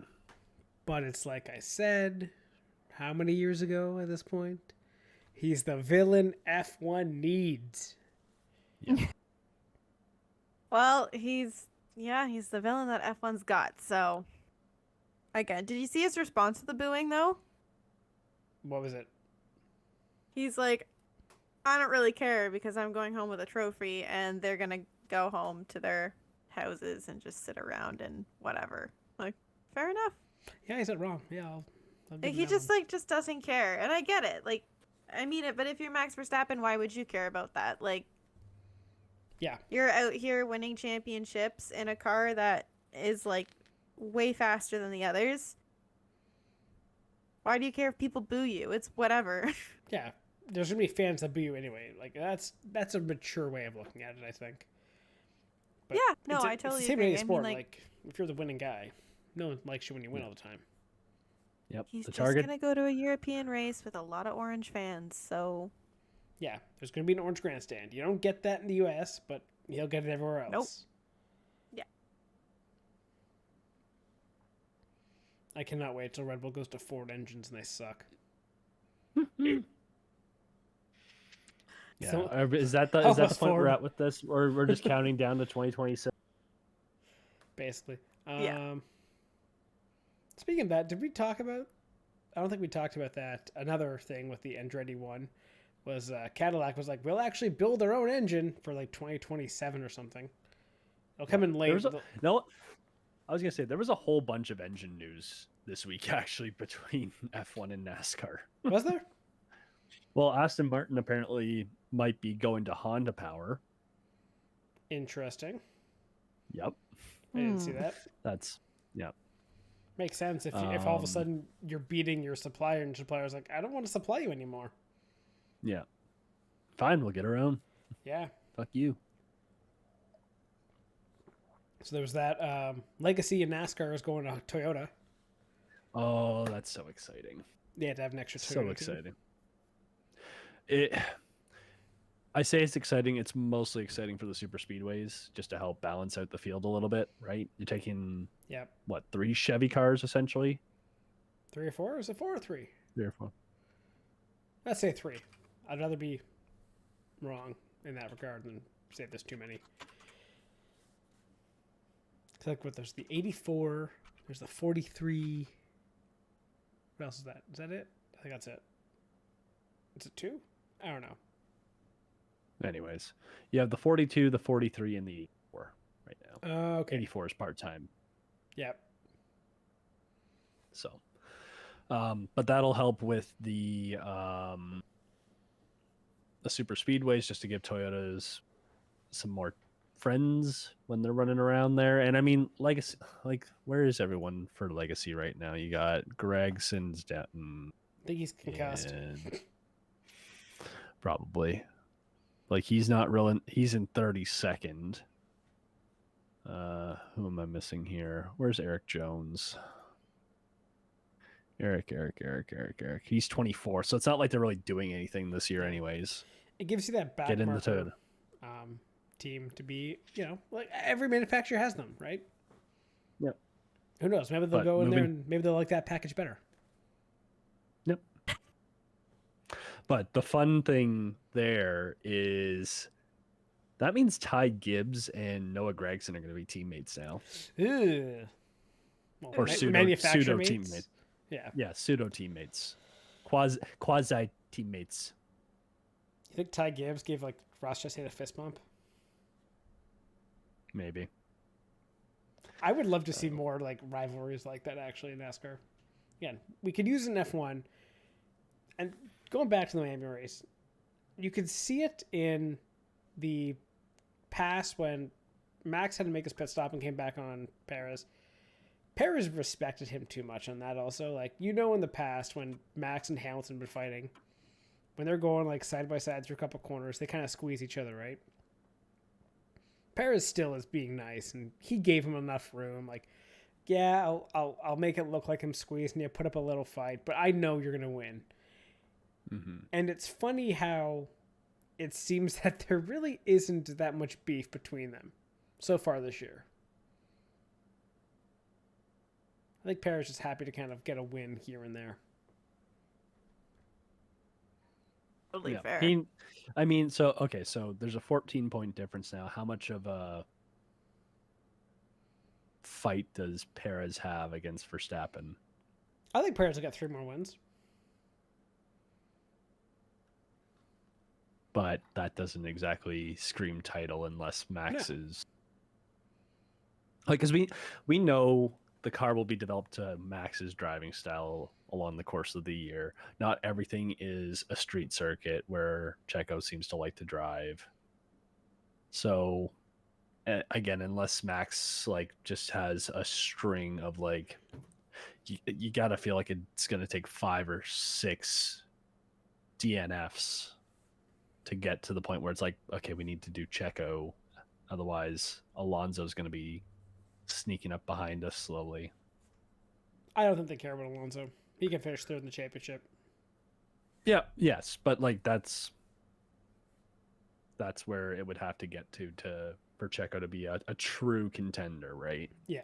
But it's like I said, how many years ago at this point? He's the villain F1 needs. Yeah. Well, he's the villain that F1's got. So, again, did you see his response to the booing though? What was it? He's like, I don't really care because I'm going home with a trophy, and they're gonna go home to their houses and just sit around and whatever. Like, fair enough. Yeah, he said wrong. Yeah, I'll give him He that just one. just doesn't care, and I get it. Like, I mean it, but if you're Max Verstappen, why would you care about that? Like, Yeah. you're out here winning championships in a car that is like way faster than the others. Why do you care if people boo you? It's whatever. Yeah, there's gonna be fans that boo you anyway. Like that's a mature way of looking at it, I think. But Yeah, no, it's I totally it's the same agree. in any I mean, sport. like- Like if you're the winning guy, no one likes you when you win all the time. Yep. He's the just target. gonna go to a European race with a lot of orange fans, so Yeah, there's gonna be an orange grandstand. You don't get that in the U.S., but you'll get it everywhere else. Nope. Yeah. I cannot wait till Red Bull goes to Ford engines and they suck. Yeah. So- Is that the Help point us, we're Ford. at with this, or we're just counting down to 2026? Basically. Yeah. Speaking of that, did we talk about? I don't think we talked about that. Another thing with the Andretti one was Cadillac was like, we'll actually build our own engine for like 2027 or something. It'll come in late. No, I was gonna say there was a whole bunch of engine news this week actually between F1 and NASCAR. Was there? Well, Aston Martin apparently might be going to Honda Power. Interesting. Yep, I didn't see that. that's Makes sense if all of a sudden you're beating your supplier and your supplier's like, I don't want to supply you anymore. yeah. Fine, we'll get our own. Yeah. Fuck you. So there was that. Legacy in NASCAR is going to Toyota. Oh, that's so exciting. They had to have an extra Toyota. So team. exciting. I say it's exciting. It's mostly exciting for the super speedways, just to help balance out the field a little bit, right? You're taking Yep. 3 Chevy cars essentially? 3 or 4? Is it 4 or 3? 3 or 4. Let's say 3. I'd rather be wrong in that regard than say there's too many. It's like what? There's the 84. There's the 43. What else is that? Is that it? I think that's it. Is it 2? I don't know. Anyways, you have the 42, the 43, and the 84 right now. Okay. 84 is part-time. Yep. So, but that'll help with the super speedways, just to give Toyotas some more friends when they're running around there. And I mean, Legacy, like, where is everyone for Legacy right now? You got Gregson's down. I think he's concussed. and probably. Like, he's not real. He's in 32nd. Who am I missing here? Where's Eric Jones? Eric. He's 24, so it's not like they're really doing anything this year, anyways. It gives you that back Get in the marker, toad. team to be, like every manufacturer has them, right? Yep. Who knows? Maybe they'll go in there and maybe they'll like that package better. Yep. But the fun thing there is that means Ty Gibbs and Noah Gregson are going to be teammates now. Ew. Well, Or pseudo teammates. Yeah, pseudo teammates, quasi teammates. You think Ty Gibbs gave like Ross Chastain a fist bump? Maybe. I would love to see more like rivalries like that actually in NASCAR. Again, we could use an F1, and going back to the Miami race, you could see it in the past when Max had to make his pit stop and came back on Perez. Perez respected him too much on that also. Like, in the past when Max and Hamilton been fighting, when they're going like side by side through a couple corners, they kind of squeeze each other, right? Perez still is being nice, and he gave him enough room. Like, yeah, I'll make it look like I'm squeezing you, put up a little fight, but I know you're gonna win. Mm-hmm. And it's funny how it seems that there really isn't that much beef between them so far this year. I think Perez is happy to kind of get a win here and there. Totally fair. So there's a 14-point difference now. How much of a fight does Perez have against Verstappen? I think Perez will get 3 more wins. But that doesn't exactly scream title unless Max is... Like, because we know the car will be developed to Max's driving style along the course of the year. Not everything is a street circuit where Checo seems to like to drive. So, again, unless Max just has a string of you gotta feel like it's gonna take 5 or 6 DNFs to get to the point where it's like, okay, we need to do Checo, otherwise Alonso's gonna be sneaking up behind us slowly. I don't think they care about Alonso. He can finish third in the championship. Yeah, yes, but that's where it would have to get to for Checo to be a true contender, right? Yeah.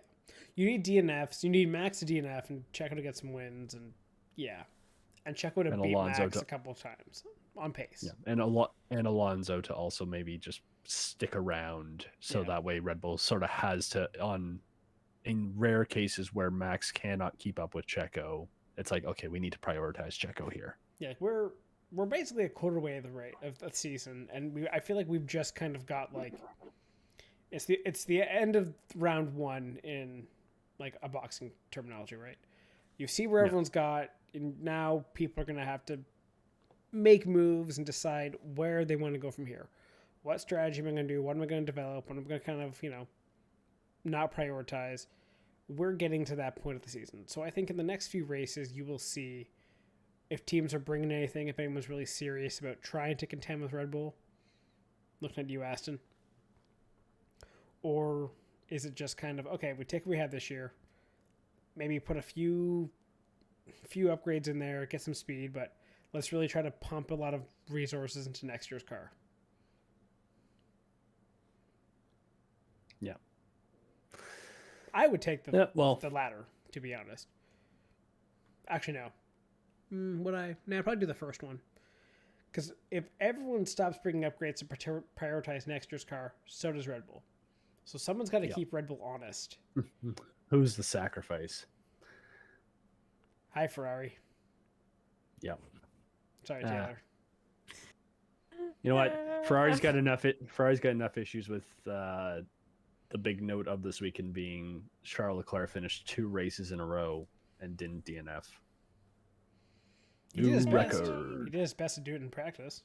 You need DNFs. You need Max to DNF and Checo to get some wins, and and Checo to beat Alonso Max a couple of times on pace. Yeah, and Alonso to also maybe just stick around, so that way Red Bull sort of has to, in rare cases where Max cannot keep up with Checo, it's like, okay, we need to prioritize Checo here. Yeah, we're basically a quarter way of the season, and I feel like we've just kind of got it's the end of round 1 in a boxing terminology, right? You see where everyone's got, and now people are going to have to make moves and decide where they want to go from here. What strategy am I going to do? What am I going to develop? What am I going to kind of, not prioritize? We're getting to that point of the season. So I think in the next few races, you will see if teams are bringing anything, if anyone's really serious about trying to contend with Red Bull. Looking at you, Aston. Or is it just kind of, okay, we take what we had this year, maybe put a few upgrades in there, get some speed, but let's really try to pump a lot of resources into next year's car. Yeah. I would take the latter, to be honest. Actually, no. Would I? No, I'd probably do the first one. Because if everyone stops bringing upgrades to prioritize next year's car, so does Red Bull. So someone's got to keep Red Bull honest. Who's the sacrifice? Hi, Ferrari. Yep. Sorry, Taylor. You know what? Ferrari's got enough issues with the big note of this weekend being Charles Leclerc finished 2 races in a row and didn't DNF. He did his best. He did his best to do it in practice.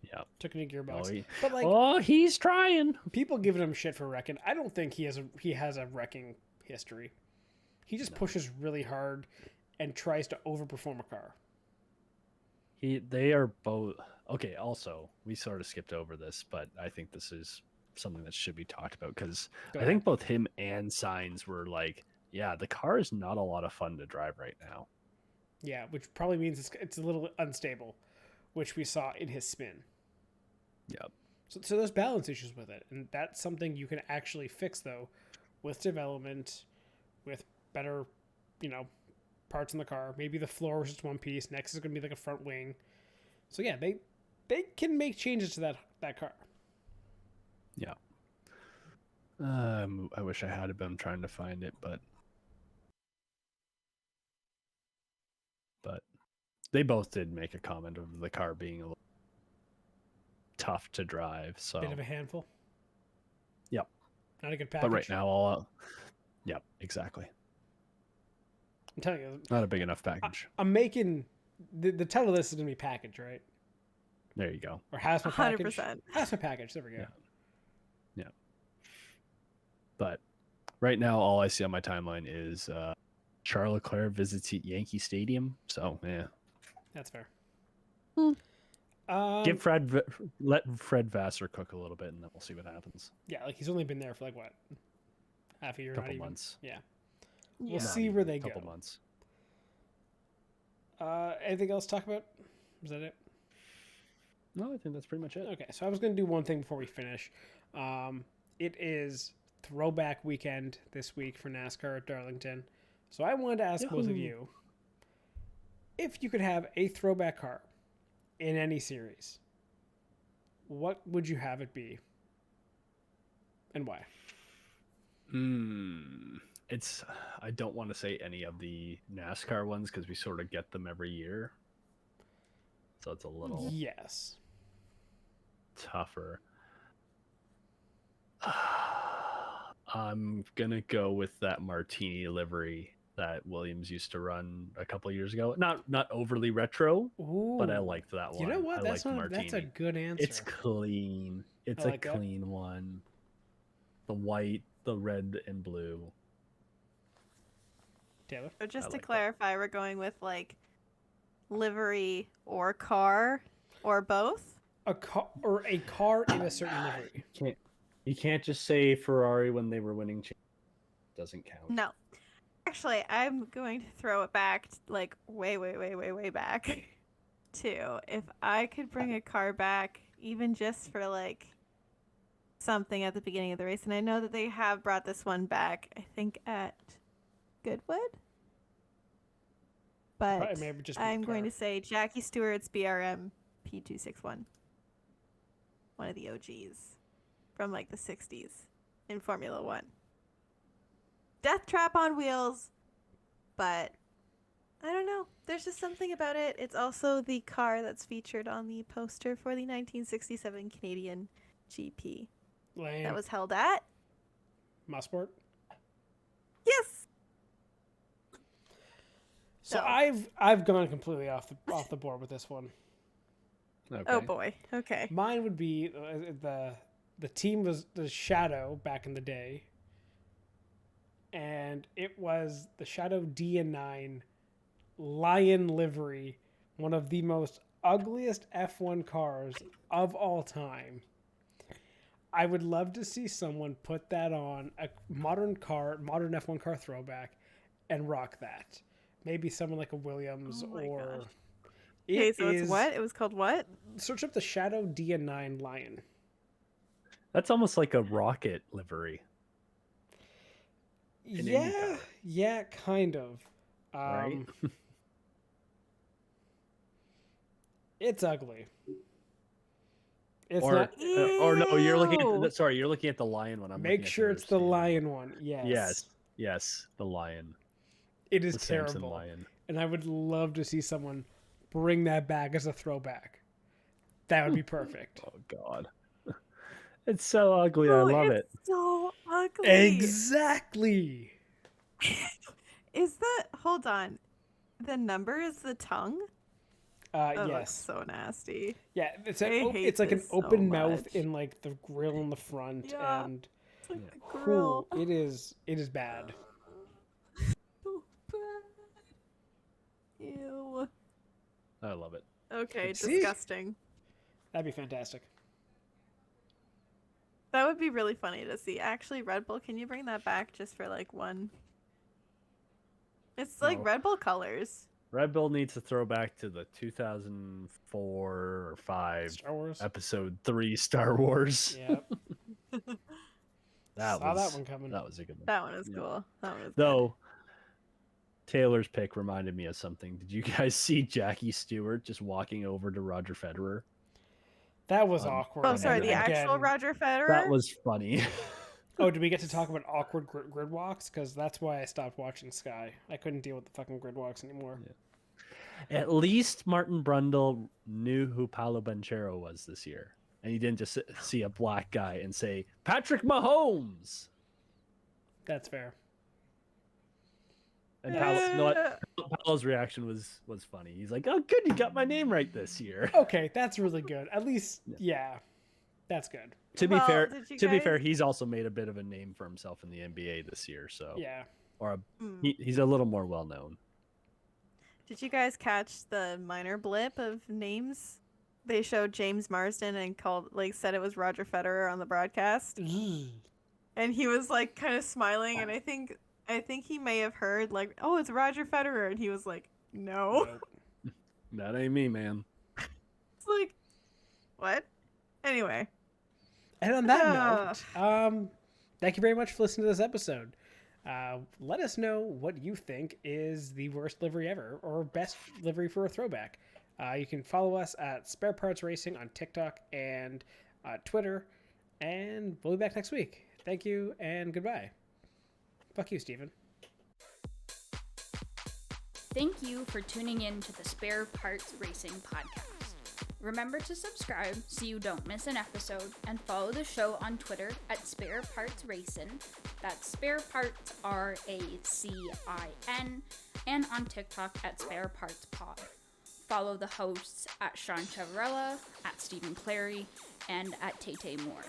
Yeah. Took a new gearbox. He's trying. People giving him shit for wrecking. I don't think he has a wrecking history. He just pushes really hard and tries to overperform a car. They are both okay. Also, we sort of skipped over this, but I think this is something that should be talked about because I think both him and Sainz were like, yeah, the car is not a lot of fun to drive right now. Yeah, which probably means it's a little unstable, which we saw in his spin. Yep. So there's balance issues with it, and that's something you can actually fix though, with development, with better, parts in the car. Maybe the floor was just one piece. Next is going to be like a front wing. So yeah, they can make changes to that car. Yeah. I wish I had been trying to find it, but they both did make a comment of the car being a little tough to drive. So Bit of a handful. Yep. Not a good package. But right now, yep, exactly. I'm telling you, not a big enough package. I'm making the title of this is gonna be package, right? There you go. Or has my package. 100%. Has my package. There we go. Yeah. But right now, all I see on my timeline is Charles Leclerc visits Yankee Stadium. So yeah, that's fair. Let Fred Vassar cook a little bit, and then we'll see what happens. Yeah, like he's only been there for like what, half a year, couple months. Yeah. We'll see where they go. Couple months. Anything else to talk about? Is that it? No, I think that's pretty much it. Okay, so I was going to do one thing before we finish. It is throwback weekend this week for NASCAR at Darlington. So I wanted to ask both of you, if you could have a throwback car in any series, what would you have it be? And why? I don't want to say any of the NASCAR ones because we sort of get them every year. So it's a little tougher. I'm going to go with that Martini livery that Williams used to run a couple years ago. Not overly retro, but I liked that one. You know what? That's a good answer. It's clean. It's a clean one. The white, the red, and blue. Taylor? So just to clarify, we're going with like livery or car or both? A car in a certain livery. You can't just say Ferrari when they were winning. Doesn't count. No. Actually, I'm going to throw it back, like way back to if I could bring a car back, even just for like something at the beginning of the race. And I know that they have brought this one back, I think at Goodwood. But I'm going to say Jackie Stewart's BRM P261. One of the OGs from like the 60s in Formula One. Death trap on wheels, but I don't know. There's just something about it. It's also the car that's featured on the poster for the 1967 Canadian GP. Lame. That was held at Mosport. Yes. So I've gone completely off the board with this one. Okay. Oh boy. Okay. Mine would be the team was the Shadow back in the day, and it was the Shadow D&9 Lion livery, one of the most ugliest F1 cars of all time. I would love to see someone put that on a modern F1 car throwback and rock that. Maybe someone like a Williams or... Gosh. It's what? It was called what? Search up the Shadow D&9 Lion. That's almost like a rocket livery. Yeah, kind of. Right? It's ugly. Or no, you're looking at the lion one. Make sure it's the lion one. Yes, the lion. It is terrible. Lion. And I would love to see someone bring that back as a throwback. That would be perfect. Oh God. It's so ugly. I love it. So ugly. Exactly. Is that, hold on, the number is the tongue? Yes. So nasty. Yeah, it's like an open mouth in like the grill in the front, and it's like a grill. It is bad. So bad. Ew. I love it. Okay, disgusting. That'd be fantastic. That would be really funny to see. Actually, Red Bull, can you bring that back just for like one? It's like Red Bull colors. Red Bull needs to throw back to the 2004 or 5 Star Wars. Episode 3 Star Wars. Yep. Saw that one coming. That was a good one. That one is cool. That one is Though Taylor's pick reminded me of something. Did you guys see Jackie Stewart just walking over to Roger Federer? That was awkward. Oh, sorry, And the actual again- Roger Federer. That was funny. Oh, did we get to talk about awkward grid walks? Because that's why I stopped watching Sky. I couldn't deal with the fucking grid walks anymore. Yeah. At least Martin Brundle knew who Paulo Banchero was this year. And he didn't just see a black guy and say, Patrick Mahomes! That's fair. And Paulo's reaction was funny. He's like, oh, good, you got my name right this year. Okay, that's really good. At least, yeah, that's good. To be fair, guys- he's also made a bit of a name for himself in the NBA this year. So Yeah. He's a little more well known. Did you guys catch the minor blip of names? They showed James Marsden and said it was Roger Federer on the broadcast, and he was like kind of smiling, and I think he may have heard like, oh, it's Roger Federer, and he was like, no. Nope. That ain't me, man. It's like, what? Anyway. And on that note, thank you very much for listening to this episode. Let us know what you think is the worst livery ever or best livery for a throwback. You can follow us at Spare Parts Racing on TikTok and Twitter, and we'll be back next week. Thank you and goodbye. Fuck you, Steven. Thank you for tuning in to the Spare Parts Racing podcast. Remember to subscribe so you don't miss an episode, and follow the show on Twitter at Spare Parts Racing. That's Spare Parts RACIN, and on TikTok at Spare Parts Pod. Follow the hosts at Sean Chavarella, at Stephen Clary, and at Tay Moore.